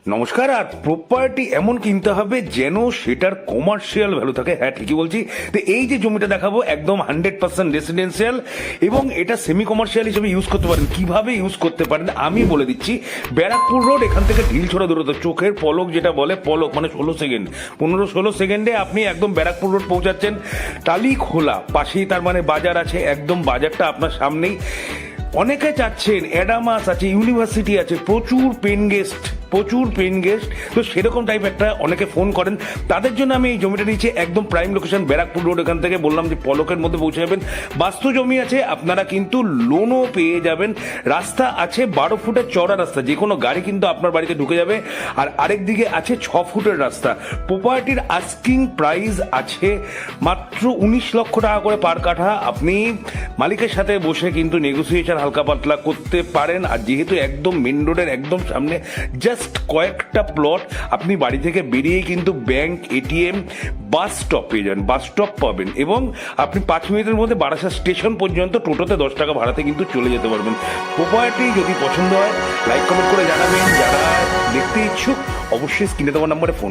নমস্কার। আর প্রপার্টি এমন কিনতে হবে যেন সেটার কমার্শিয়াল ভ্যালু থাকে। হ্যাঁ, ঠিকই বলছি। তো এই যে জমিটা দেখাবো একদম 100% রেসিডেন্সিয়াল এবং এটা সেমি কমার্শিয়াল হিসেবে ইউজ করতে পারেন। কিভাবে ইউজ করতে পারেন আমি বলে দিচ্ছি। ব্যারাকপুর রোড, এখান থেকে ঢিলছড়া দূরত্ব, চোখের পলক যেটা বলে, পলক মানে 16 সেকেন্ড, 15-16 সেকেন্ডে আপনি একদম ব্যারাকপুর রোড পৌঁছাচ্ছেন। টালি খোলা পাশেই, তার মানে বাজার আছে, একদম বাজারটা আপনার সামনেই। অনেকে চাচ্ছেন, অ্যাডামাস আছে, ইউনিভার্সিটি আছে, প্রচুর পেন গেস্ট, তো সেরকম টাইপ একটা অনেকে ফোন করেন, তাদের জন্য আমি এই জমিটা নিচ্ছি। একদম প্রাইম লোকেশন ব্যারাকপুর রোড, এখান থেকে বললাম যে পলকের মধ্যে পৌঁছে যাবেন। বাস্তু জমি আছে, আপনারা কিন্তু লোনও পেয়ে যাবেন। রাস্তা আছে 12 ফুটের চওড়া রাস্তা, যে কোনো গাড়ি কিন্তু আপনার বাড়িতে ঢুকে যাবে। আর আরেক দিকে আছে 6 ফুটের রাস্তা। প্রপার্টির আস্কিং প্রাইস আছে মাত্র 19 লক্ষ টাকা করে পার কাঠা। আপনি মালিকের সাথে বসে কিন্তু নেগোসিয়েশন হালকা পাতলা করতে পারেন। আর যেহেতু একদম মেন রোডের একদম সামনে, জাস্ট কয়েকটা প্লট, আপনি বাড়ি থেকে বেরিয়েই কিন্তু ব্যাংক, এটিএম, বাস স্টপ পেয়ে যান, বাস স্টপ পাবেন। এবং আপনি 5 মিনিটের মধ্যে বারাসাত স্টেশন পর্যন্ত টোটোতে 10 টাকা ভাড়াতে কিন্তু চলে যেতে পারবেন। প্রপার্টি যদি পছন্দ হয় লাইক কমেন্ট করে জানাবেন। যারা দেখতে ইচ্ছুক অবশ্যই স্ক্রিনে দেওয়া নাম্বারে ফোন